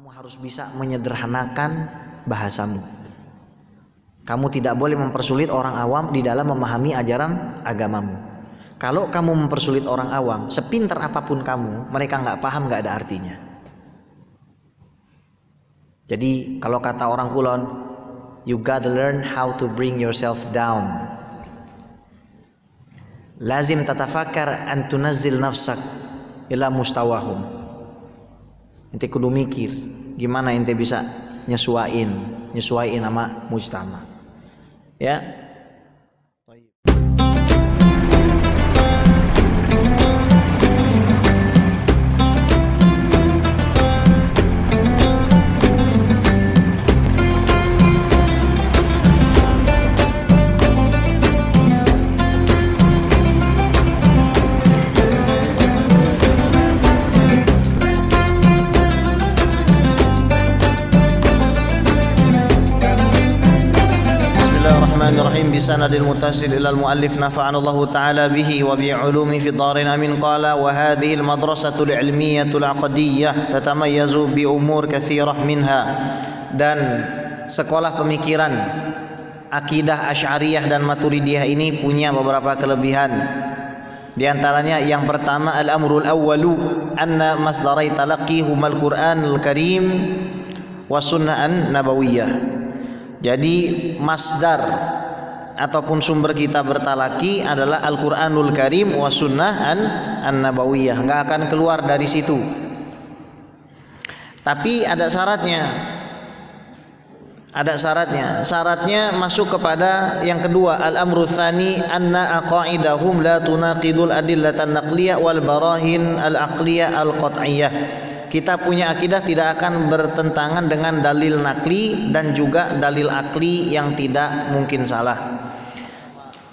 Kamu harus bisa menyederhanakan bahasamu. Kamu tidak boleh mempersulit orang awam di dalam memahami ajaran agamamu. Kalau kamu mempersulit orang awam, sepintar apapun kamu, mereka nggak paham, nggak ada artinya. Jadi kalau kata orang Kulon, you gotta learn how to bring yourself down. Lazim tatafakkar an tunazzil nafsak ila mustawahum. Ente kudu mikir gimana ente bisa nyesuain sama mujtama. Ya. Bismillahirrahmanirrahim. Bisanadil muttasil ilal muallif nafa'ana Allah ta'ala bihi wa bi'ulumi fi dharin amin. Qala wa hadhihi al-madrasatul ilmiyatul aqdiyyah tatamayyazu bi umur katsirah minha. Dan sekolah pemikiran akidah Asy'ariyah dan Maturidiyah ini punya beberapa kelebihan. Di antaranya yang pertama, al-amrul awwalu anna masdarai talaqqihumal Qur'anul Karim wa sunnah an-nabawiyyah. Jadi masdar ataupun sumber kita bertalaki adalah Al-Quranul Karim wa sunnah an-nabawiyah. Nggak akan keluar dari situ. Tapi ada syaratnya. Syaratnya masuk kepada yang kedua, al-amru tsani anna aqaidahum la tunaqidul adillatan naqliyah wal barahin al-aqliyah al-qat'iyah. Kita punya akidah tidak akan bertentangan dengan dalil nakli dan juga dalil akli yang tidak mungkin salah.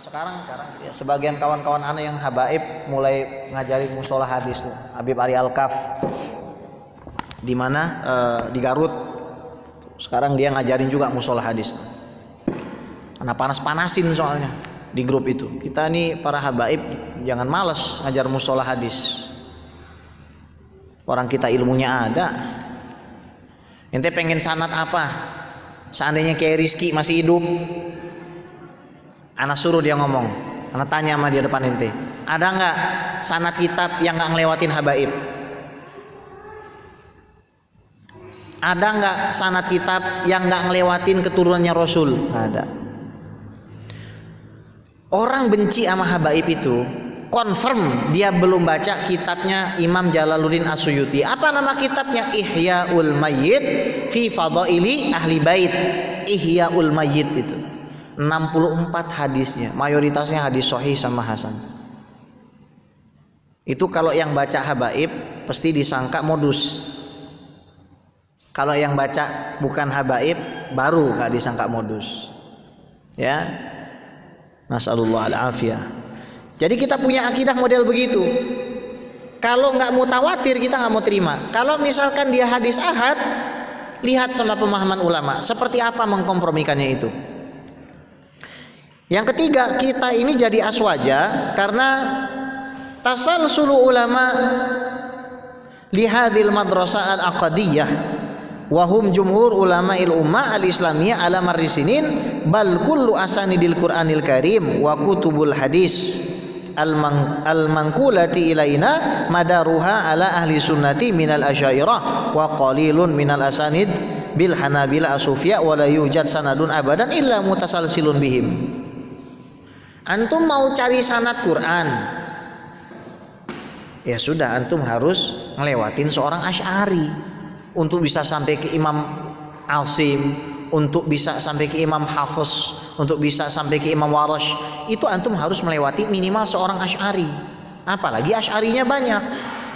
Sekarang ya, sebagian kawan-kawan aneh yang habaib mulai ngajarin musola hadis tuh. Habib Ari Al-Kaf di mana di Garut. Sekarang dia ngajarin juga musola hadis. Karena panas-panasin soalnya di grup itu. Kita nih para habaib jangan malas ngajar musola hadis. Orang kita ilmunya ada. Ente pengen sanad apa? Seandainya Kiai Rizki masih hidup, anak suruh dia ngomong. Anak tanya sama dia depan ente, ada nggak sanad kitab yang nggak ngelewatin habaib? Ada nggak sanad kitab yang nggak ngelewatin keturunannya Rasul? Nggak ada. Orang benci sama habaib itu confirm dia belum baca kitabnya Imam Jalaluddin As-Suyuti. Apa nama kitabnya? Ihyaul Mayyit fi Fadaili Ahli Bait. Ihyaul Mayyit itu 64 hadisnya, mayoritasnya hadis sahih sama hasan. Itu kalau yang baca habaib pasti disangka modus. Kalau yang baca bukan habaib baru nggak disangka modus. Ya. Nasallallahu al-afiyah. Jadi kita punya akidah model begitu. Kalau nggak mutawatir kita nggak mau terima. Kalau misalkan dia hadis ahad, lihat sama pemahaman ulama seperti apa mengkompromikannya itu. Yang ketiga, kita ini jadi aswaja karena tasalsulu ulama lihadil madrasah al-aqdiyyah wahum jumhur ulama'il ummah al-islamiyah ala marrisinin bal kullu asanidil Qur'anil Karim wa kutubul hadis al-manqulati ilaina madaruha ala ahli sunnati minal asyairah wa qalilun minal asanid bil hanabila asufya wa la yujad sanadun abadan illa mutasalsilun bihim. Antum mau cari sanad Quran, ya sudah antum harus ngelewatin seorang Asy'ari untuk bisa sampai ke Imam Asim, untuk bisa sampai ke Imam Hafiz, untuk bisa sampai ke Imam Warash. Itu antum harus melewati minimal seorang Asy'ari. Apalagi Asy'arinya banyak.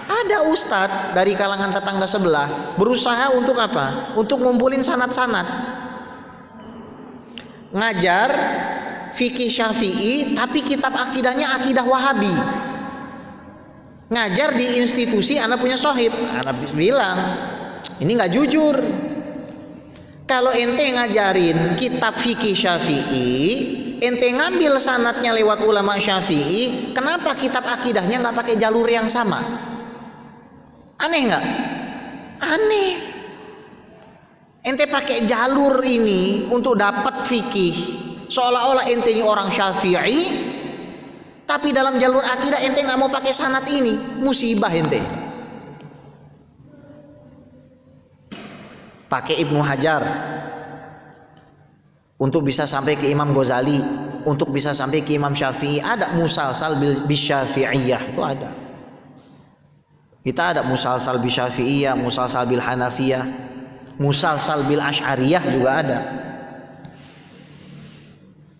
Ada ustadz dari kalangan tetangga sebelah berusaha untuk apa? Untuk ngumpulin sanad-sanad. Ngajar fikih Syafi'i tapi kitab akidahnya akidah Wahabi. Ngajar di institusi anak punya sohib. Anak bilang ini nggak jujur. Kalau ente ngajarin kitab fikih Syafi'i, ente ngambil sanadnya lewat ulama Syafi'i, kenapa kitab akidahnya nggak pakai jalur yang sama? Aneh nggak? Aneh. Ente pakai jalur ini untuk dapat fikih, seolah-olah ente ini orang Syafi'i, tapi dalam jalur akidah ente nggak mau pakai sanad ini, musibah ente. Pakai Ibnu Hajar untuk bisa sampai ke Imam Ghazali, untuk bisa sampai ke Imam Syafi'i. Ada musalsal bil Syafi'iyah, itu ada. Kita ada musalsal bil Syafi'iyah, musalsal bil Hanafiyah, musalsal bil Asy'ariyah juga ada.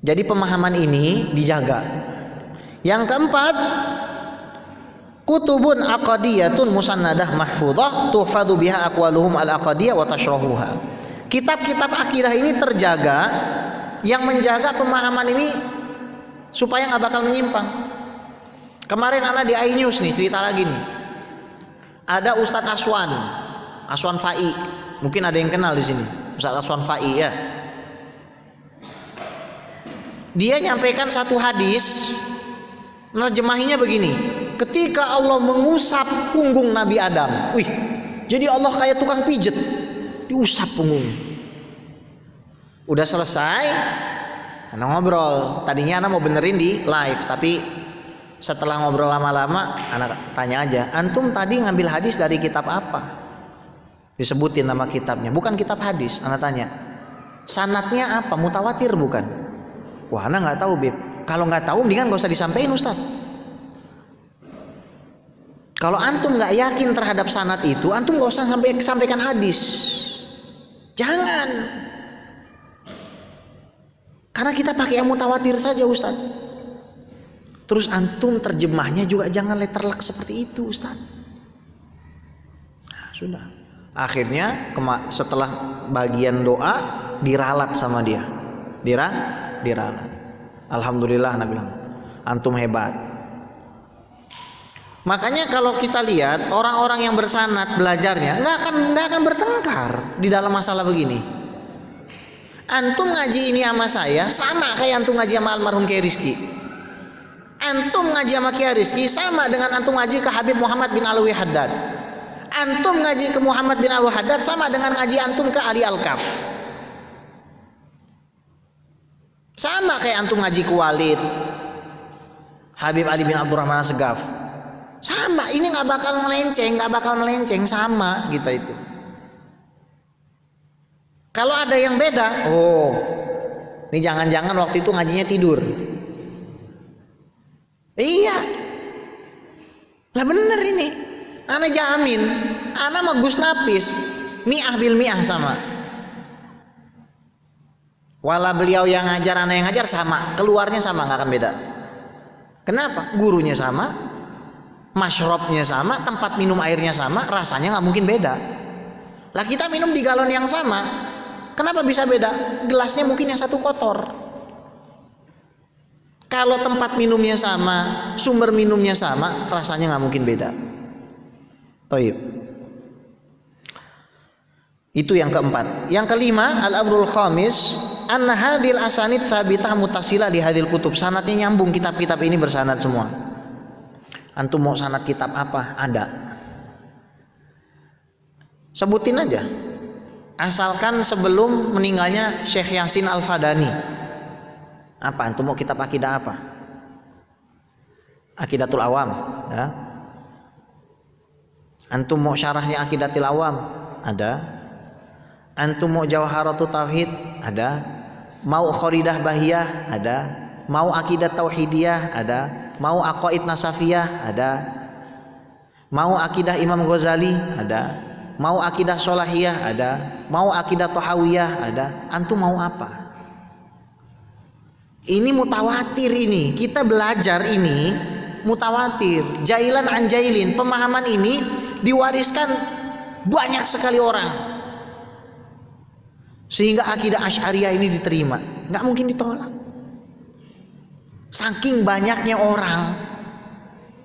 Jadi pemahaman ini dijaga. Yang keempat, kutubun aqadiyatun musannadah mahfudhah tuhfadhu biha aqwaluhum al-aqadiyah wa tashrahuha. Kitab-kitab akidah ini terjaga, yang menjaga pemahaman ini supaya nggak bakal menyimpang. Kemarin anak di iNews nih cerita lagi nih. Ada Ustadz Aswan Fai, mungkin ada yang kenal di sini, Ustadz Aswan Fai ya. Dia nyampaikan satu hadis, nerjemahinya begini: ketika Allah mengusap punggung Nabi Adam, wih, jadi Allah kayak tukang pijet, diusap punggung. Udah selesai, anak ngobrol. Tadinya anak mau benerin di live, tapi setelah ngobrol lama-lama, anak tanya aja, antum tadi ngambil hadis dari kitab apa? Disebutin nama kitabnya, bukan kitab hadis. Anak tanya, sanadnya apa? Mutawatir bukan? Wah, anak nggak tahu, Beb. Kalau nggak tahu, mendingan nggak usah disampaikan, Ustaz. Kalau antum nggak yakin terhadap sanad itu, antum nggak usah sampaikan hadis. Jangan. Karena kita pakai yang mutawatir saja, Ustaz. Terus antum terjemahnya juga jangan letterlek seperti itu, Ustaz. Nah, sudah. Akhirnya setelah bagian doa diralat sama dia. Diralat. Alhamdulillah, Nabi bilang, antum hebat. Makanya kalau kita lihat orang-orang yang bersanad belajarnya nggak akan bertengkar di dalam masalah begini. Antum ngaji ini sama saya sama kayak antum ngaji sama almarhum Kiai Rizki. Antum ngaji sama Kiai Rizki sama dengan antum ngaji ke Habib Muhammad bin Alwi Haddad. Antum ngaji ke Muhammad bin Alwi Haddad sama dengan ngaji antum ke Ali Al-Kaf. Sama kayak antum ngaji ke Walid, Habib Ali bin Abdurrahman Segaf. Sama, ini nggak bakal melenceng, sama kita itu. Kalau ada yang beda, oh, ini jangan-jangan waktu itu ngajinya tidur. Iya, lah bener ini. Ana jamin, ana sama Gus Napis, mi'ah bil mi'ah sama. Wala beliau yang ngajar, ana yang ngajar sama, keluarnya sama, nggak akan beda. Kenapa? Gurunya sama, masyrobnya sama, tempat minum airnya sama, rasanya nggak mungkin beda. Lah kita minum di galon yang sama, kenapa bisa beda? Gelasnya mungkin yang satu kotor. Kalau tempat minumnya sama, sumber minumnya sama, rasanya nggak mungkin beda. Taib. Itu yang keempat. Yang kelima, al-amrul khamis, anna hadhil asanid tsabitah muttasilah di hadhil kutub. Sanadnya nyambung, kitab-kitab ini bersanad semua. Antum mau sanad kitab apa? Ada. Sebutin aja. Asalkan sebelum meninggalnya Syekh Yasin Al-Fadani. Apa? Antum mau kitab akidah apa? Aqidatul Awam, ya. Antum mau syarahnya Aqidatul Awam? Ada. Antum mau Jawharatut Tauhid? Ada. Mau Khoridah Bahiyah? Ada. Mau Aqidat Tauhidiyah? Ada. Mau Aqaid Nasafiyah? Ada. Mau Aqidah Imam Ghazali? Ada. Mau Aqidah Sholahiyah? Ada. Mau Aqidah Tahawiyah? Ada. Antum mau apa? Ini mutawatir ini. Kita belajar ini mutawatir. Jailan an jailin. Pemahaman ini diwariskan banyak sekali orang. Sehingga akidah Asy'ariyah ini diterima. Nggak mungkin ditolak. Saking banyaknya orang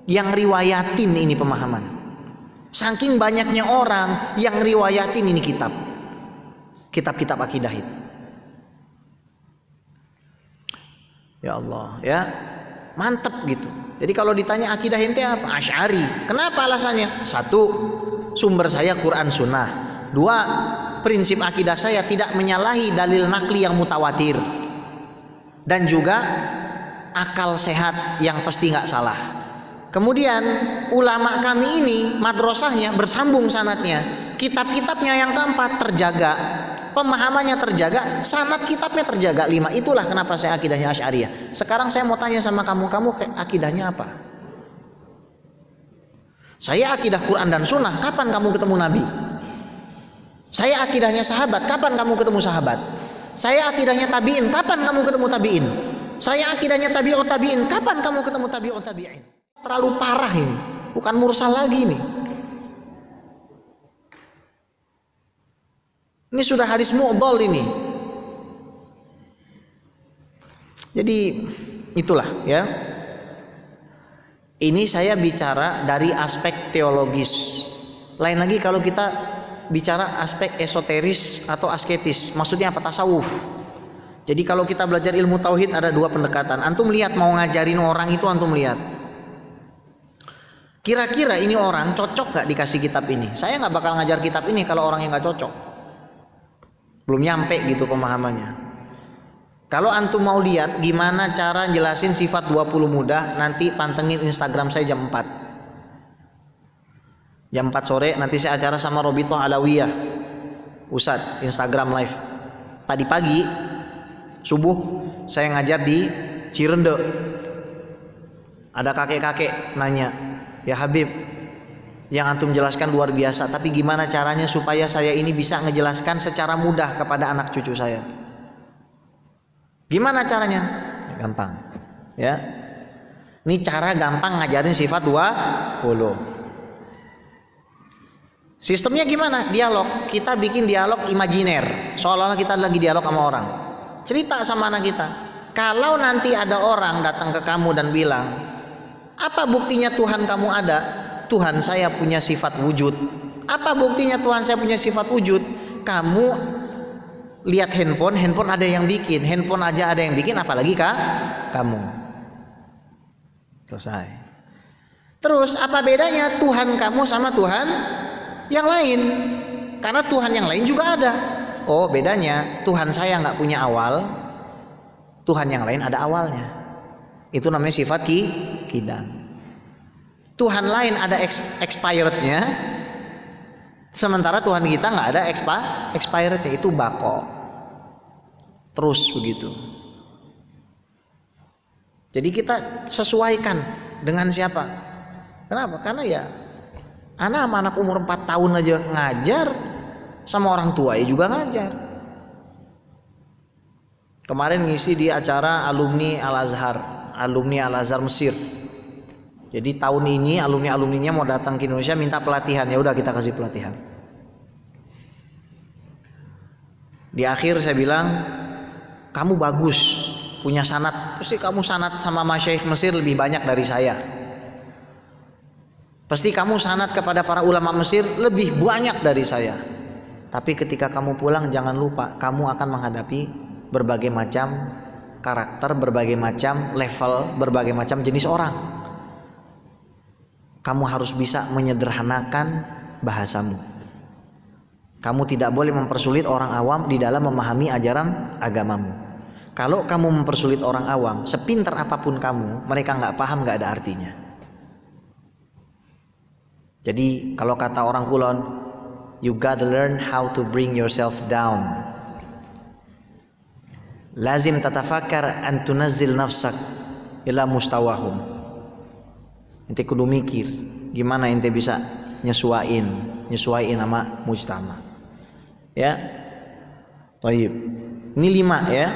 yang riwayatin ini pemahaman. Saking banyaknya orang yang riwayatin ini kitab-kitab akidah itu. Ya Allah, ya mantep gitu. Jadi kalau ditanya akidah ente apa? Asy'ari. Kenapa alasannya? Satu, sumber saya Quran Sunnah. dua, prinsip akidah saya tidak menyalahi dalil nakli yang mutawatir, dan juga akal sehat yang pasti nggak salah. Kemudian ulama kami ini madrasahnya bersambung sanadnya, kitab-kitabnya yang keempat terjaga, pemahamannya terjaga, sanad kitabnya terjaga. 5. Itulah kenapa saya akidahnya Asy'ariyah. Sekarang saya mau tanya sama kamu akidahnya apa? Saya akidah Quran dan Sunnah. Kapan kamu ketemu Nabi? Saya akidahnya sahabat. Kapan kamu ketemu sahabat? Saya akidahnya tabi'in. Kapan kamu ketemu tabi'in? Saya akidahnya tabi'ut tabi'in. Kapan kamu ketemu tabi'ut tabi'in? Terlalu parah ini, bukan mursal lagi nih. Ini sudah hadis mu'dhal ini. Jadi itulah ya. Ini saya bicara dari aspek teologis. Lain lagi kalau kita bicara aspek esoteris atau asketis. Maksudnya apa? Tasawuf. Jadi kalau kita belajar ilmu tauhid ada 2 pendekatan. Antum lihat mau ngajarin orang itu, antum lihat. Kira-kira ini orang cocok gak dikasih kitab ini? Saya gak bakal ngajar kitab ini kalau orang yang gak cocok, belum nyampe gitu pemahamannya. Kalau antum mau lihat gimana cara jelasin sifat 20 mudah, nanti pantengin Instagram saya jam 4. Jam 4 sore nanti saya acara sama Robitoh Alawiyah Ustadz, Instagram live. Tadi pagi subuh saya ngajar di Cirende. Ada kakek-kakek nanya, "Ya Habib, yang antum jelaskan luar biasa, tapi gimana caranya supaya saya ini bisa ngejelaskan secara mudah kepada anak cucu saya? Gimana caranya?" Gampang ya. Ini cara gampang ngajarin sifat 20. Sistemnya gimana? Dialog. Kita bikin dialog imajiner, seolah-olah kita lagi dialog sama orang. Cerita sama anak kita. Kalau nanti ada orang datang ke kamu dan bilang, "Apa buktinya Tuhan kamu ada?" "Tuhan saya punya sifat wujud." "Apa buktinya Tuhan saya punya sifat wujud?" "Kamu lihat handphone ada yang bikin, handphone aja ada yang bikin, apalagi kamu." Selesai. Terus apa bedanya Tuhan kamu sama Tuhan yang lain? Karena Tuhan yang lain juga ada. Oh, bedanya Tuhan saya nggak punya awal, Tuhan yang lain ada awalnya. Itu namanya sifat kidam. Tuhan lain ada expirednya, sementara Tuhan kita nggak ada expirednya. Itu bako. Terus begitu. Jadi kita sesuaikan dengan siapa. Kenapa? Karena ya anak umur 4 tahun aja ngajar, sama orang tua ya juga ngajar. Kemarin ngisi di acara alumni Al-Azhar Mesir. Jadi tahun ini alumninya mau datang ke Indonesia minta pelatihan, ya udah kita kasih pelatihan. Di akhir saya bilang, "Kamu bagus, punya sanad. Pasti kamu sanad sama masyayikh Mesir lebih banyak dari saya. Pasti kamu sanad kepada para ulama Mesir lebih banyak dari saya. Tapi ketika kamu pulang jangan lupa kamu akan menghadapi berbagai macam karakter, berbagai macam level, berbagai macam jenis orang. Kamu harus bisa menyederhanakan bahasamu. Kamu tidak boleh mempersulit orang awam di dalam memahami ajaran agamamu. Kalau kamu mempersulit orang awam, sepintar apapun kamu, mereka nggak paham, nggak ada artinya." Jadi kalau kata orang Kulon, you gotta learn how to bring yourself down. Lazim tatafakkar an tunazzil nafsak ila mustawahum. Ente kudu mikir gimana ente bisa nyesuain sama mujtama. Ya. Baik. Ini 5 ya.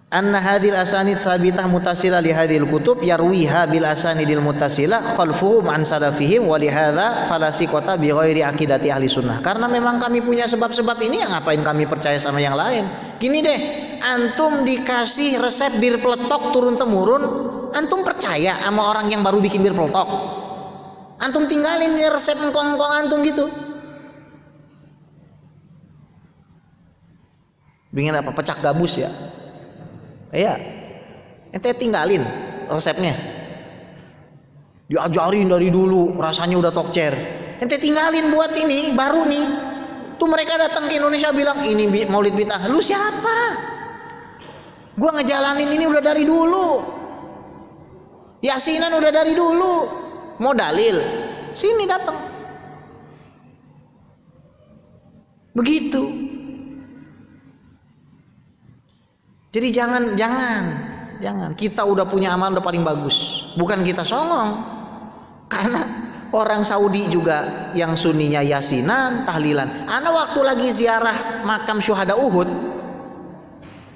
Anna hadhil asanid sabitah mutasila li hadhil kutub yarwiha bil asanidil mutasila khalfuhum an salafihim wa li hadza falasiqata bi ghairi aqidati ahli sunnah. Karena memang kami punya sebab-sebab ini, yang ngapain kami percaya sama yang lain. Gini deh, antum dikasih resep bir peletok turun temurun, antum percaya sama orang yang baru bikin bir peletok? Antum tinggalin resep engkong-engkong antum gitu. Bikin apa? Pecak gabus ya? Iya, ente tinggalin resepnya, diajarin dari dulu, rasanya udah tokcer. ente tinggalin buat ini baru nih. Tuh mereka datang ke Indonesia bilang ini maulid bid'ah. Lu siapa? Gua ngejalanin ini udah dari dulu. Yasinan udah dari dulu. Mau dalil? Sini datang. Begitu. Jadi jangan kita udah punya amal udah paling bagus. Bukan kita songong. Karena orang Saudi juga yang sunninya yasinan, tahlilan. Ana waktu lagi ziarah makam syuhada Uhud,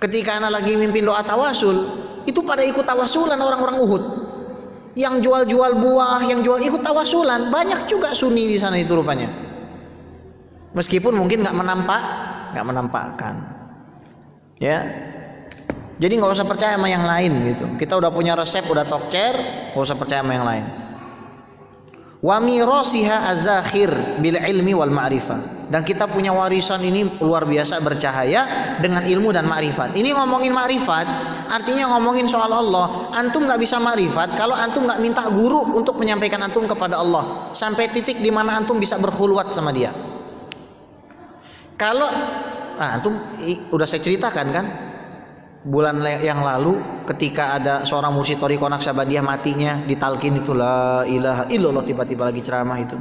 ketika ana lagi mimpin doa tawasul, itu pada ikut tawasulan orang-orang Uhud. Yang jual-jual buah, yang jual ikut tawasulan, banyak juga sunni di sana itu rupanya. Meskipun mungkin nggak menampakkan. Ya. Jadi nggak usah percaya sama yang lain gitu. Kita udah punya resep, udah tokcer, nggak usah percaya sama yang lain. Wa mirasiha az-zakhir bil ilmi wal ma'rifah. Dan kita punya warisan ini luar biasa bercahaya dengan ilmu dan ma'rifat. Ini ngomongin ma'rifat, artinya ngomongin soal Allah. Antum nggak bisa ma'rifat kalau antum nggak minta guru untuk menyampaikan antum kepada Allah sampai titik di mana antum bisa berkhulwat sama Dia. Kalau antum udah saya ceritakan kan bulan yang lalu ketika ada seorang mursyid Thariqah Naqsabandiyah matinya ditalkin itu la ilaha illallah, tiba-tiba lagi ceramah itu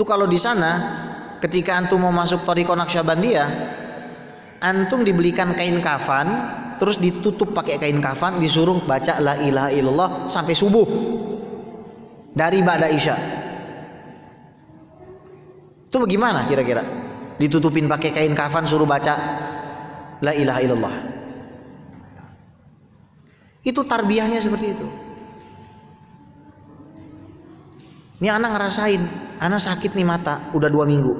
kalau di sana ketika antum mau masuk Thariqah Naqsabandiyah, antum dibelikan kain kafan terus ditutup pakai kain kafan, disuruh baca la ilaha illallah sampai subuh dari ba'da isya. Itu bagaimana kira-kira? Ditutupin pakai kain kafan suruh baca la ilaha illallah. Itu tarbiyahnya seperti itu. Ini anak ngerasain, anak sakit nih mata udah 2 minggu.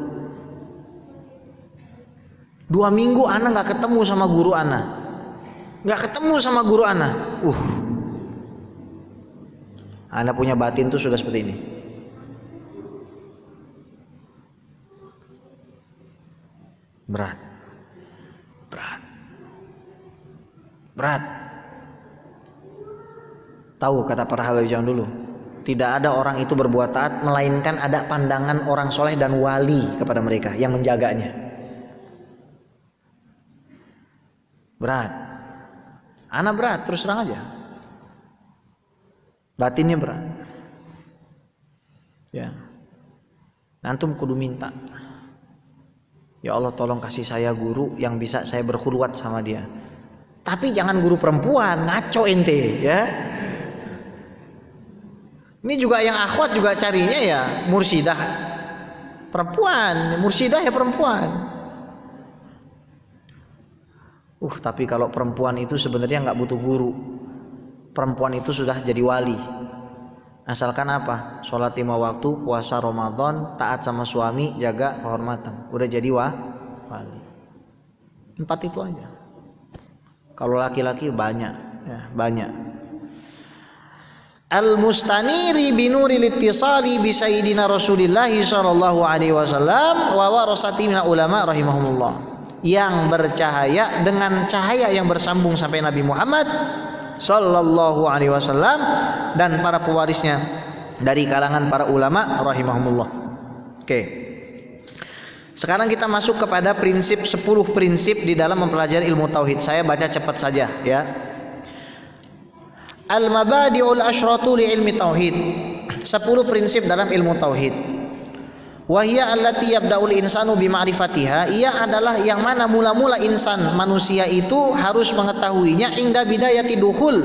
2 minggu anak nggak ketemu sama guru anak, nggak ketemu sama guru anak. Anak punya batin tuh sudah seperti ini. Berat. Tahu kata para habaib zaman dulu, tidak ada orang itu berbuat taat melainkan ada pandangan orang soleh dan wali kepada mereka yang menjaganya. Berat. Anak berat, terus terang aja. Batinnya berat. Ya. Antum kudu minta. Ya Allah tolong kasih saya guru yang bisa saya berkhulwat sama dia. Tapi jangan guru perempuan, ngaco ente ya. Ini juga yang akhwat juga carinya ya mursidah perempuan, mursidah ya perempuan. Tapi kalau perempuan itu sebenarnya nggak butuh guru. Perempuan itu sudah jadi wali. Asalkan apa? Sholat 5 waktu, puasa Ramadan, taat sama suami, jaga kehormatan. Udah jadi wali. 4 itu aja. Kalau laki-laki banyak, ya, banyak. Al-mustaniri binuril ittisali bi sayyidina Rasulillah sallallahu alaihi wasallam wa warasati min ulama rahimahumullah. Yang bercahaya dengan cahaya yang bersambung sampai Nabi Muhammad sallallahu alaihi wasallam dan para pewarisnya dari kalangan para ulama rahimahumullah. Oke. Sekarang kita masuk kepada prinsip 10 prinsip di dalam mempelajari ilmu tauhid. Saya baca cepat saja ya. Al-mabadi'ul asyratu li ilmi tauhid. 10 prinsip dalam ilmu tauhid. Wa hiya allati yabda'ul insanu bi ma'rifatiha. Ia adalah yang mana mula-mula insan manusia itu harus mengetahuinya inda bidayati dukhul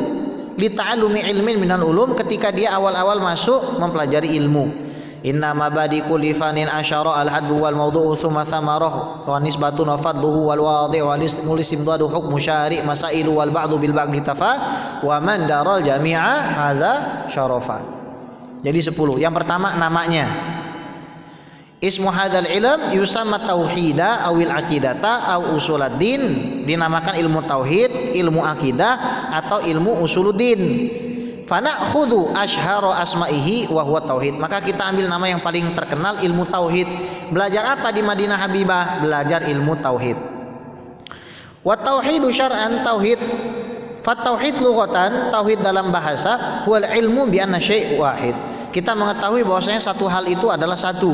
li ta'allumi ilmin minal ulum, ketika dia awal-awal masuk mempelajari ilmu. Inna mabadi kulli fanin asyara al-haddu wal mawdu'u thumma thamarah wa nisbatun wa fadluhu wal wadi' wal istimdadu hukmu syari' masailu wal ba'du bil ba'di tafa wa man daral jami'a haza syarafa. Jadi 10. Yang pertama namanya. Ismu hadzal ilm yusamma tauhida awil aqidata aw usuluddin, dinamakan ilmu tauhid, ilmu akidah atau ilmu usuluddin. Fanakhudhu asyhara asma'ihi wa huwa tauhid. Maka kita ambil nama yang paling terkenal, ilmu tauhid. Belajar apa di Madinah Habibah? Belajar ilmu tauhid. Wa tauhidu syar'an, tauhid. Fa tauhid lughatan, tauhid dalam bahasa, huwal ilmu bi anna syai' wahid. kita mengetahui bahwasanya satu hal itu adalah satu.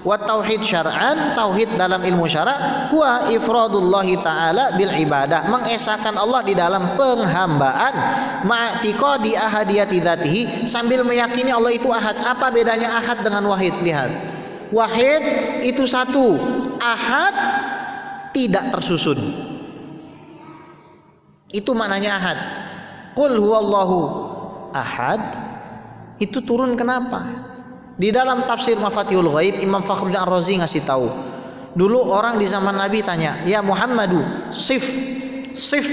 Wa tauhid syar'an, tauhid dalam ilmu syara' huwa ifradullahi ta'ala bil ibadah, mengesahkan Allah di dalam penghambaan, ma'tiqadi ahadiyati dzatihi, sambil meyakini Allah itu ahad. Apa bedanya ahad dengan wahid? Lihat, wahid itu satu, ahad tidak tersusun. Itu maknanya ahad. Qul huwallahu ahad itu turun kenapa? Di dalam tafsir Mafatihul Ghaib, Imam Fakhruddin Ar-Razi ngasih tahu. Dulu orang di zaman Nabi tanya, "Ya Muhammadu, sif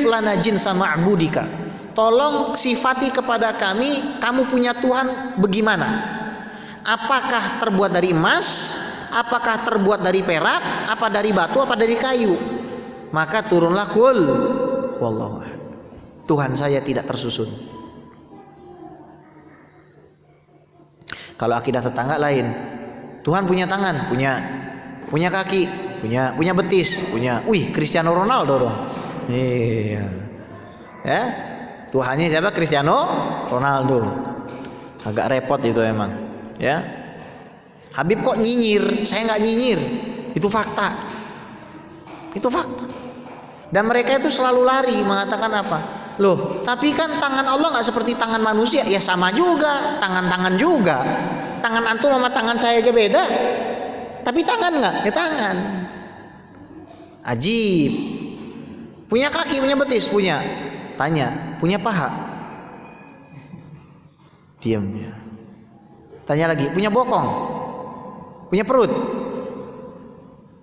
lana jinsa ma'budika." Tolong sifati kepada kami, kamu punya Tuhan bagaimana? Apakah terbuat dari emas? Apakah terbuat dari perak? Apa dari batu? Apa dari kayu? Maka turunlah qul wallahu ahad. Tuhan saya tidak tersusun. Kalau akidah tetangga lain, Tuhan punya tangan, punya kaki, punya betis, Cristiano Ronaldo dong. Iya. Ya, Tuhannya siapa? Cristiano Ronaldo. Agak repot itu emang. Ya. Habib kok nyinyir? Saya nggak nyinyir. Itu fakta. Itu fakta. Dan mereka itu selalu lari mengatakan apa? Loh, tapi kan tangan Allah nggak seperti tangan manusia. Ya sama juga, tangan-tangan juga. Tangan antum sama tangan saya aja beda. Tapi tangan nggak? Ya tangan. Ajib. Punya kaki, punya betis, punya. Tanya, punya paha? Diam ya. Tanya lagi, punya bokong? Punya perut?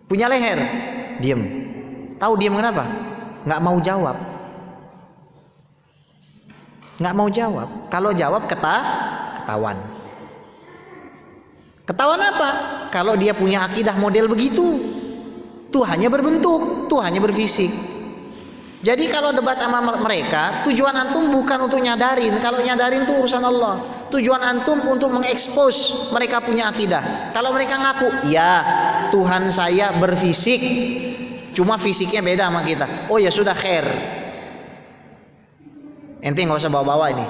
Punya leher? Diam. Tahu diam kenapa? Nggak mau jawab. Nggak mau jawab. Kalau jawab ketahuan. Ketahuan apa? Kalau dia punya akidah model begitu, Tuhannya berbentuk, Tuhannya berfisik. Jadi kalau debat sama mereka, tujuan antum bukan untuk nyadarin. Kalau nyadarin itu urusan Allah. Tujuan antum untuk mengekspos mereka punya akidah. Kalau mereka ngaku, ya Tuhan saya berfisik, cuma fisiknya beda sama kita. Oh ya sudah, khair. Ente nggak usah bawa-bawa ini.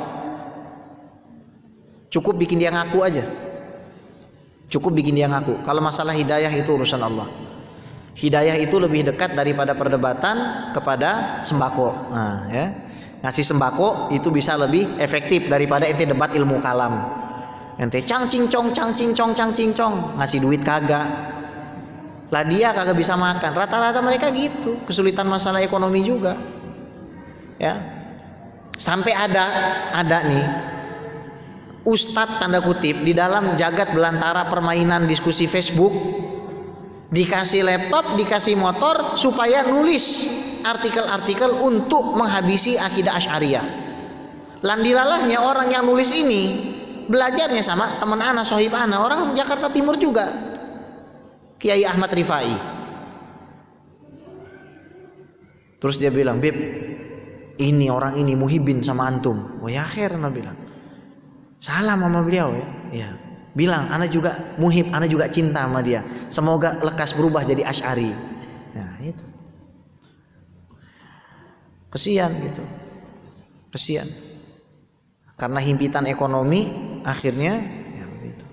Cukup bikin dia ngaku aja. Cukup bikin dia ngaku. Kalau masalah hidayah itu urusan Allah. Hidayah itu lebih dekat daripada perdebatan kepada sembako. Nah, ya. Ngasih sembako itu bisa lebih efektif daripada ente debat ilmu kalam. Ente cang cincong, ngasih duit kagak. Lah dia kagak bisa makan. Rata-rata mereka gitu. Kesulitan masalah ekonomi juga. Ya. Sampai ada nih ustadz tanda kutip di dalam jagat belantara permainan diskusi Facebook, dikasih laptop, dikasih motor supaya nulis artikel-artikel untuk menghabisi akidah Asy'ariyah. Landilalahnya orang yang nulis ini belajarnya sama teman ana, sohib ana, orang Jakarta Timur juga, Kiai Ahmad Rifai. Terus dia bilang, "Bib, ini orang ini muhibin sama antum." Oh ya khair, ana bilang. Salam sama beliau ya. Ya. Bilang, ana juga muhib, ana juga cinta sama dia. Semoga lekas berubah jadi Asy'ari. Nah, itu. Kesian gitu. Kesian. Karena himpitan ekonomi akhirnya ya begitu.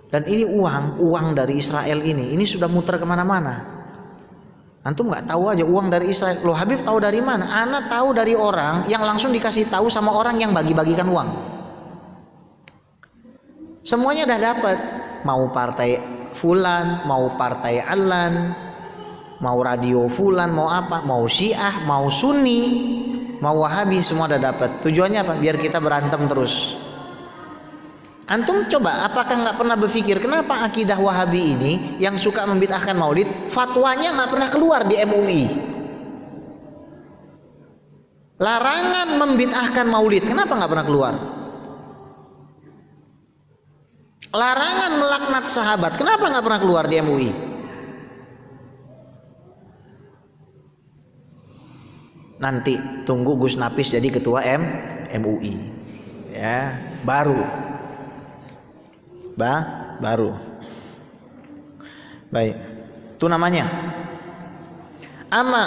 Dan ini uang dari Israel ini sudah muter kemana-mana. Antum nggak tahu aja uang dari Israel. Loh, Habib tahu dari mana? Ana tahu dari orang yang langsung dikasih tahu sama orang yang bagi-bagikan uang. Semuanya udah dapat. Mau partai fulan, mau partai alan, mau radio fulan, mau apa, mau Syiah, mau Sunni, mau Wahabi, semua udah dapat. Tujuannya apa? Biar kita berantem terus. Antum coba, apakah nggak pernah berpikir kenapa akidah Wahabi ini yang suka membid'ahkan maulid, fatwanya nggak pernah keluar di MUI? Larangan membid'ahkan maulid, kenapa nggak pernah keluar? Larangan melaknat sahabat, kenapa nggak pernah keluar di MUI? Nanti tunggu Gus Napis jadi ketua MUI, ya baru. Baik, itu namanya. Ama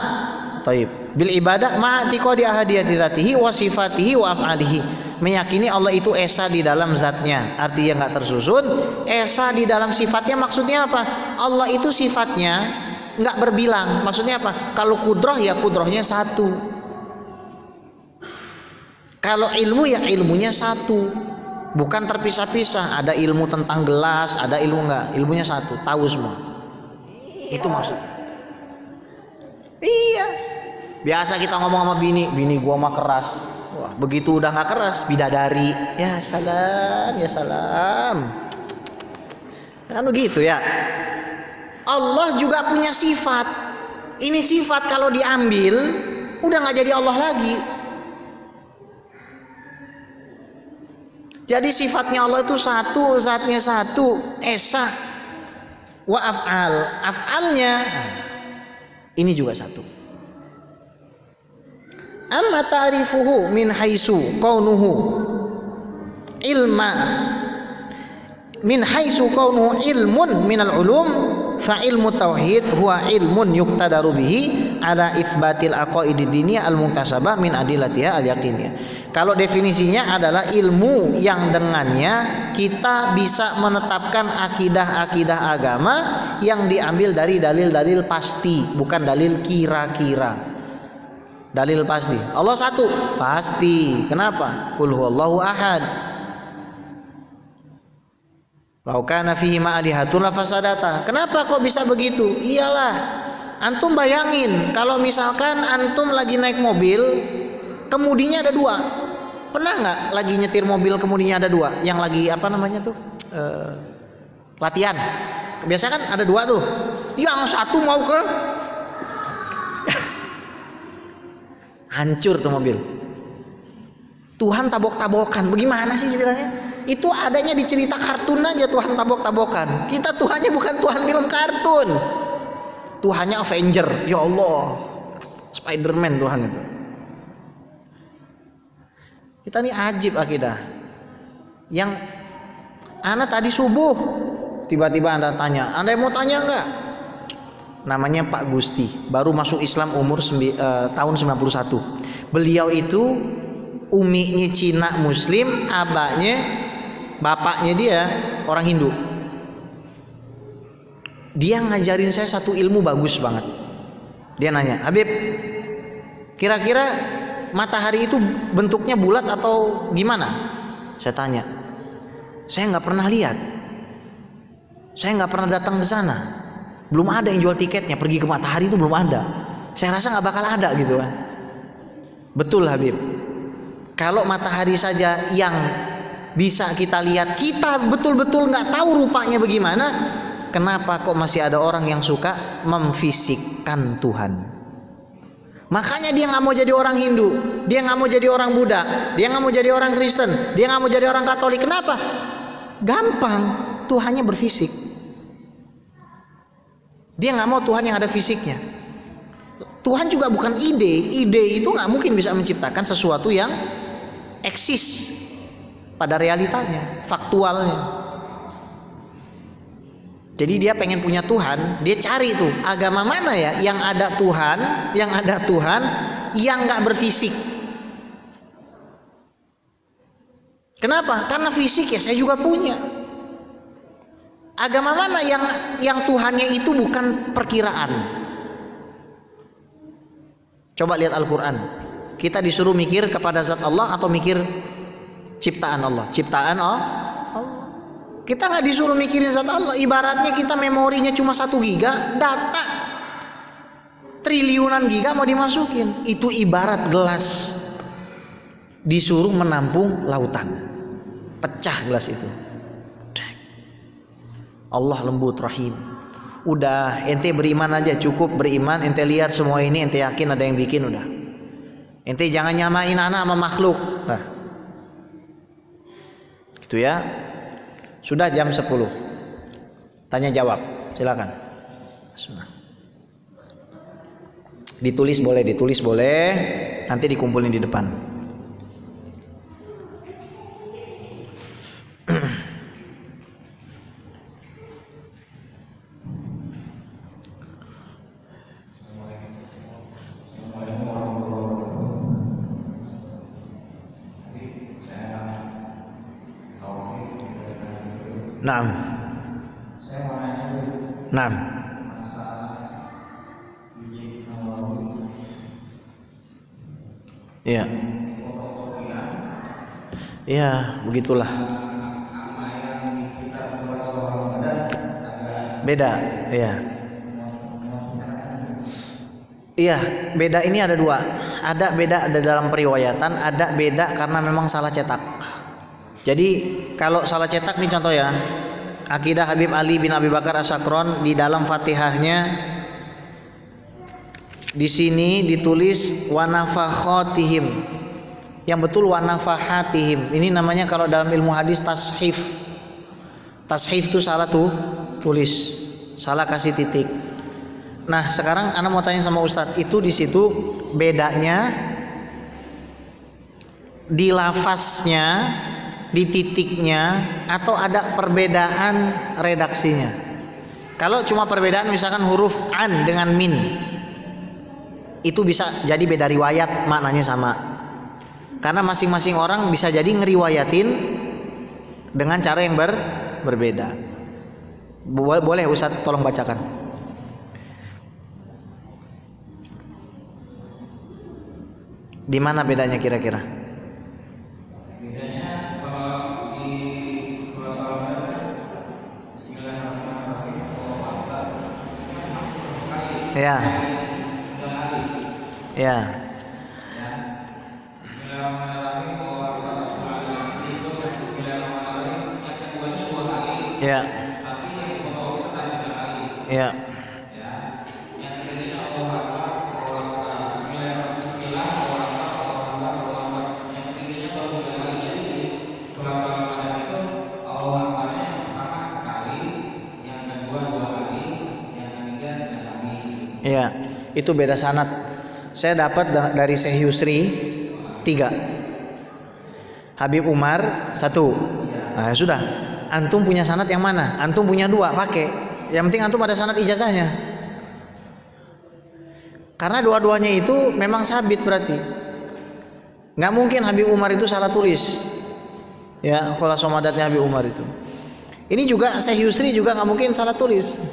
Taib. Bil ibadah ma'atiqadi ahadiyati dzatihi wa sifatihi wa af'alihi. Meyakini Allah itu esa di dalam zatnya, artinya nggak tersusun. Esa di dalam sifatnya maksudnya apa? Allah itu sifatnya nggak berbilang. Maksudnya apa? Kalau kudroh ya kudrohnya satu. Kalau ilmu ya ilmunya satu. Bukan terpisah-pisah. Ada ilmu tentang gelas, ada ilmu nggak? Ilmunya satu, tahu semua. Itu maksud. Iya. Biasa kita ngomong sama bini gua mah keras. Wah, begitu udah nggak keras, bidadari. Ya salam, ya salam. Kan begitu ya. Allah juga punya sifat. Ini sifat kalau diambil udah nggak jadi Allah lagi. Jadi sifatnya Allah itu satu, zatnya satu, esa. Wa af'al, af'alnya ini juga satu. Amma ta'rifuhu min haitsu kaunuhu ilma min haitsu kaunuhu ilmun minal ulum fa ilmu tauhid huwa ilmun yuqtadaru bihi ala itsbatil aqaidid diniyah al muktasabah min adillatiha al yaqiniyah. Kalau definisinya adalah ilmu yang dengannya kita bisa menetapkan akidah-akidah agama yang diambil dari dalil-dalil pasti, bukan dalil kira-kira. Dalil pasti. Allah satu, pasti. Kenapa? Qul huwallahu ahad. Lau kana fihi ma'alihatun lafasadata. Kenapa kok bisa begitu? Iyalah. Antum bayangin kalau misalkan antum lagi naik mobil, kemudinya ada dua. Pernah nggak lagi nyetir mobil kemudinya ada dua? Yang lagi apa namanya tuh? Latihan. Biasa kan ada dua tuh. Yang satu mau ke hancur tuh mobil. Tuhan tabok-tabokan. Bagaimana sih ceritanya? Itu adanya di cerita kartun aja Tuhan tabok-tabokan. Kita Tuhannya bukan Tuhan film kartun. Tuhannya Avenger. Ya Allah. Spider-Man Tuhan itu. Kita nih ajib akidah. Yang anak tadi subuh tiba-tiba Anda tanya, Anda mau tanya enggak? Namanya Pak Gusti, baru masuk Islam umur tahun 91. Beliau itu uminya Cina Muslim, bapaknya dia orang Hindu. Dia ngajarin saya satu ilmu bagus banget. Dia nanya, Habib, kira-kira matahari itu bentuknya bulat atau gimana? Saya tanya. Saya nggak pernah lihat. Saya nggak pernah datang ke sana. Belum ada yang jual tiketnya pergi ke matahari, itu belum ada. Saya rasa nggak bakal ada gitu kan. Betul Habib. Kalau matahari saja yang bisa kita lihat, kita betul-betul nggak tahu rupanya bagaimana. Kenapa kok masih ada orang yang suka memfisikkan Tuhan? Makanya dia nggak mau jadi orang Hindu, dia nggak mau jadi orang Buddha, dia nggak mau jadi orang Kristen, dia nggak mau jadi orang Katolik. Kenapa? Gampang, Tuhannya berfisik. Dia nggak mau Tuhan yang ada fisiknya. Tuhan juga bukan ide. Ide itu nggak mungkin bisa menciptakan sesuatu yang eksis pada realitanya, faktualnya. Jadi dia pengen punya Tuhan, dia cari tuh agama mana ya yang ada Tuhan, yang nggak berfisik. Kenapa? Karena fisik ya saya juga punya. Agama mana yang Tuhannya itu bukan perkiraan? Coba lihat Al-Quran. Kita disuruh mikir kepada zat Allah atau mikir ciptaan Allah? Ciptaan Allah. Kita nggak disuruh mikirin zat Allah. Ibaratnya kita memorinya cuma 1 giga, data triliunan giga mau dimasukin. Itu ibarat gelas disuruh menampung lautan, pecah gelas itu. Allah lembut rahim. Udah ente beriman aja, cukup beriman. Ente lihat semua ini, ente yakin ada yang bikin, udah. Ente jangan nyamain anak sama makhluk. Nah, gitu ya. Sudah jam 10. Tanya jawab, silakan. Ditulis boleh, nanti dikumpulin di depan. Naam. Saya mau nanya dulu. Naam. Masalah biji Nawawi. Iya. Iya, begitulah. Beda, iya. Iya, beda ini ada dua. Ada beda ada dalam periwayatan, ada beda karena memang salah cetak. Jadi kalau salah cetak nih contoh ya, Akidah Habib Ali bin Abi Bakar As-Sakron di dalam Fatihahnya di sini ditulis wanafakhatihim. Yang betul wanafahatihim. Ini namanya kalau dalam ilmu hadis tashif. Tashif itu salah tuh tulis, salah kasih titik. Nah sekarang Ana mau tanya sama Ustadz, itu di situ bedanya di lafaznya, di titiknya, atau ada perbedaan redaksinya? Kalau cuma perbedaan misalkan huruf an dengan min, itu bisa jadi beda riwayat, maknanya sama. Karena masing-masing orang bisa jadi ngeriwayatin dengan cara yang berbeda. Boleh Ustadz tolong bacakan. Di mana bedanya kira-kira? Bedanya kalau di Rasulullah Bismillahirrahmanirrahim Ya. Ya. Bismillahirrahmanirrahim Bismillahirrahmanirrahim yang keduanya 2 kali. Ya. Tapi yang kedua tadi 3 kali. Ya. Yang ketiganya Allahu Akbar, Bismillah, Allahu Akbar. Yang ketiganya kalau 3 kali jadi di surah Al-Ramadan itu Allahu Akbarnya yang pertama sekali, yang kedua 2 kali, yang ketiga 3 kali. Iya, itu beda sanad. Saya dapat dari Syekh Yusri 3, Habib Umar 1. Nah sudah, antum punya sanad yang mana? Antum punya 2, pakai. Yang penting antum ada sanad ijazahnya. Karena dua-duanya itu memang sabit berarti. Nggak mungkin Habib Umar itu salah tulis. Ya, kholas somadatnya Habib Umar itu. Ini juga Syekh Yusri juga nggak mungkin salah tulis.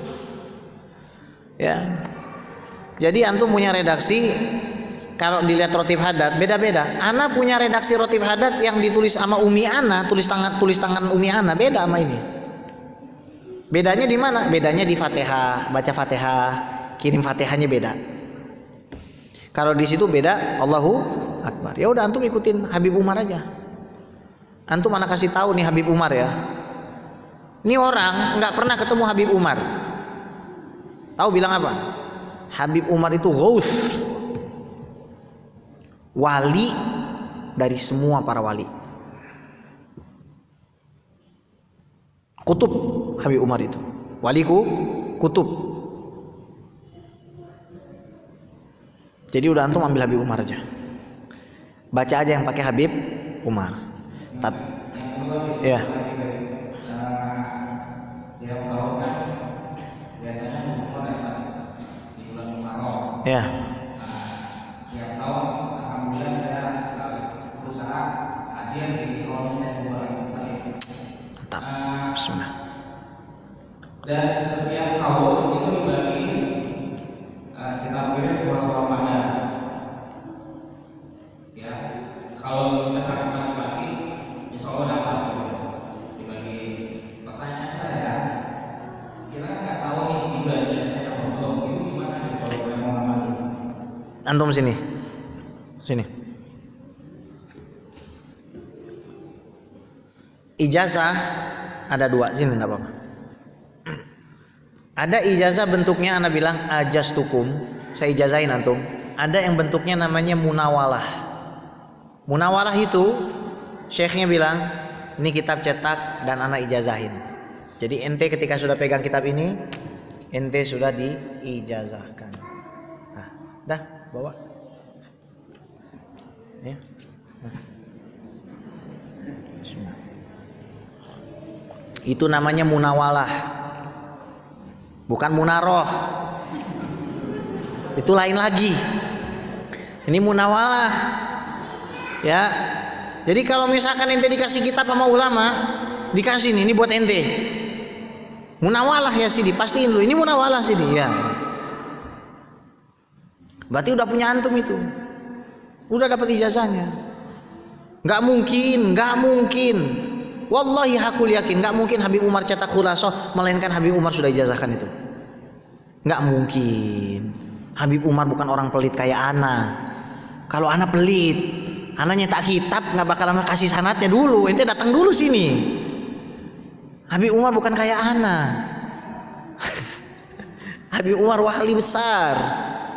Ya. Jadi antum punya redaksi, kalau dilihat Rotib Haddad beda-beda. Ana punya redaksi Rotib Haddad yang ditulis sama Umi Ana, tulis tangan Umi Ana, beda sama ini. Bedanya di mana? Bedanya di Fatihah, baca Fatihah, kirim Fatihahnya beda. Kalau di situ beda, Allahu Akbar. Ya udah antum ikutin Habib Umar aja. Antum ana kasih tahu nih Habib Umar ya. Ini orang nggak pernah ketemu Habib Umar. Tahu bilang apa? Habib Umar itu ghaus, wali dari semua para wali. Kutub Habib Umar itu, waliku kutub. Jadi udah antum ambil Habib Umar aja, baca aja yang pakai Habib Umar. Tapi ya. Ya. Tiap tahun alhamdulillah saya berusaha hadir di kolom saya Tetap. Bismillah. Dan setiap tahun itu dibagi kita kirim ke Ramadan. Ya, kalau kita bagi, insya Allah dapat dibagi. Pertanyaan saya, kita nggak tahu ini ibadahnya saya belum. Itu gimana nih kalau mau ngamati? Antum sini. Ijazah ada 2, sini enggak apa-apa. Ada ijazah bentuknya ana bilang ajastukum, saya ijazahin antum. Ada yang bentuknya namanya munawalah. Munawalah itu syekhnya bilang, ini kitab cetak dan ana ijazahin. Jadi ente ketika sudah pegang kitab ini, ente sudah diijazahkan. Nah, dah bawa. Ya. Itu namanya munawalah, bukan munaroh. Itu lain lagi. Ini munawalah. Ya. Jadi kalau misalkan ente dikasih kitab sama ulama, dikasih nih, ini buat ente. Munawalah ya Sidi, pastiin dulu ini munawalah Sidi ya. Berarti udah punya antum itu, udah dapat ijazahnya. Nggak mungkin. Wallahi hakul yakin, nggak mungkin Habib Umar cetak Khulasoh melainkan Habib Umar sudah ijazahkan itu. Nggak mungkin. Habib Umar bukan orang pelit kayak ana. Kalau ana pelit, ana nyetak kitab nggak bakalan kasih sanadnya dulu. Ente datang dulu sini. Habib Umar bukan kayak ana. Habib Umar wali besar.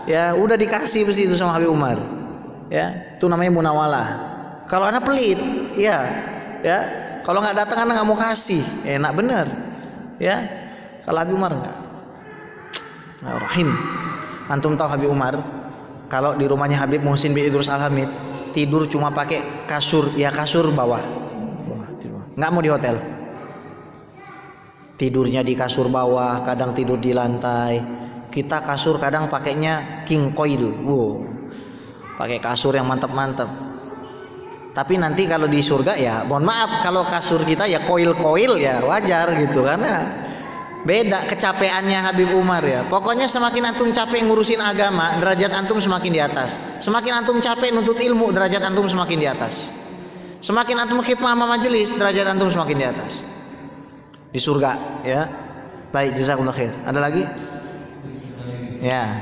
Ya, udah dikasih mesti itu sama Habib Umar. Ya, itu namanya munawalah. Kalau ana pelit, ya. Kalau nggak datang ana nggak mau kasih. Enak bener. Ya. Kalau Habib Umar enggak. Nah, rahim. Antum tahu Habib Umar kalau di rumahnya Habib Muhsin bin Idrus Al-Hamid tidur cuma pakai kasur, ya kasur bawah. Nggak mau di hotel. Tidurnya di kasur bawah, kadang tidur di lantai. Kita kasur kadang pakainya king coil, wow, pakai kasur yang mantap-mantap. Tapi nanti kalau di surga ya, mohon maaf kalau kasur kita ya coil ya wajar gitu, karena beda kecapeannya Habib Umar ya. Pokoknya semakin antum capek ngurusin agama, derajat antum semakin di atas. Semakin antum capek nuntut ilmu, derajat antum semakin di atas. Semakin antum khidmah sama majelis, derajat antum semakin di atas. Di surga ya. Baik, jazakumullah khair. Ada lagi? Ya.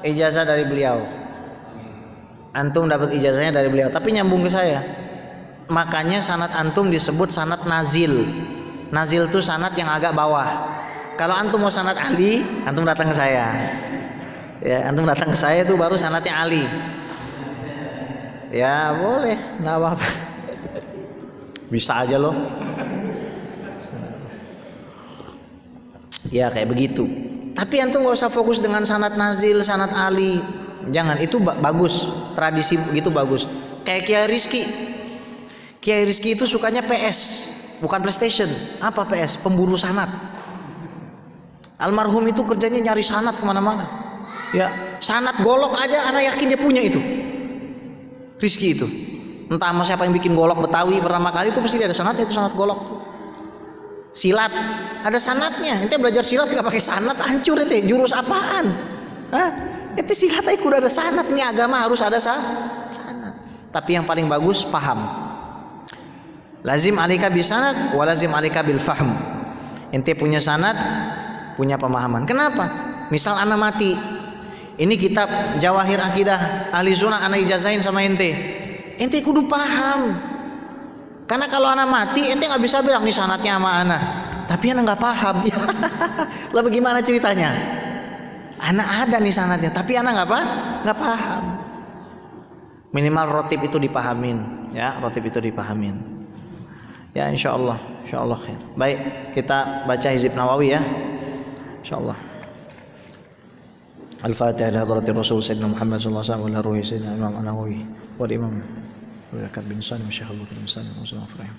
Ijazah dari beliau. Antum dapat ijazahnya dari beliau, tapi nyambung ke saya. Makanya sanad antum disebut sanad nazil. Nazil itu sanad yang agak bawah. Kalau antum mau sanad Ali, antum datang ke saya. Ya, antum datang ke saya itu baru sanadnya Ali. Ya boleh, nggak apa-apa. Bisa aja loh. Ya kayak begitu. Tapi antum nggak usah fokus dengan sanad nazil, sanad Ali. Jangan, itu bagus. Tradisi begitu bagus. Kayak Kiai Rizki. Kiai Rizki itu sukanya PS, bukan PlayStation. Apa PS? Pemburu sanad. Almarhum itu kerjanya nyari sanad kemana-mana. Ya, sanad golok aja, anak yakin dia punya itu. Rizki itu. Entah sama siapa yang bikin golok Betawi pertama kali itu pasti ada sanadnya, itu sanad golok tuh. Silat, ada sanadnya. Ente belajar silat nggak pakai sanad, hancur itu. Jurus apaan? Hah? Ente silat aja udah ada sanadnya. Agama harus ada sanad. Tapi yang paling bagus paham. Lazim alika bisanad wa lazim alika bil fahm. Ente punya sanad, punya pemahaman. Kenapa? Misal ana mati, ini kitab Jawahir Akidah Ahli Sunnah ana ijazahin sama ente. Ente kudu paham. Karena kalau ana mati, ente nggak bisa bilang nih sanadnya sama ana. Tapi ana nggak paham. Lah bagaimana ceritanya? Ana ada nih sanadnya, tapi ana nggak paham. Minimal rotib itu dipahamin, ya rotib itu dipahamin. Ya insyaallah khair. Baik, kita baca hizib Nawawi ya. Insyaallah. Al-Fatihah ila hadratir Rasul Sayyidina Muhammad sallallahu alaihi wasallam wa ruhi Sayyidina Imam An-Nawawi wal Imam Al-Zakir bin Salim Syekh Abu Bakar bin Salim Al-Rahim.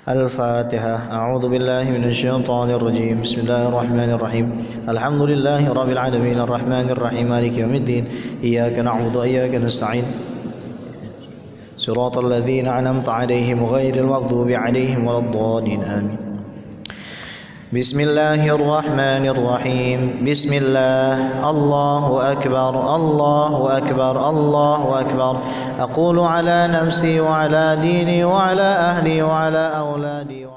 Al-Fatihah. A'udzu billahi minasy syaithanir rajim. Bismillahirrahmanirrahim. Alhamdulillahi rabbil alamin arrahmanir rahim maliki yaumiddin. Iyyaka na'budu wa iyyaka nasta'in. صراط الذين أنعمت عليهم غير المغضوب عليهم ولا الضالين آمين. بسم الله الرحمن الرحيم. بسم الله. الله أكبر الله أكبر الله أكبر. أقول على نفسي وعلى ديني وعلى أهلي وعلى أولادي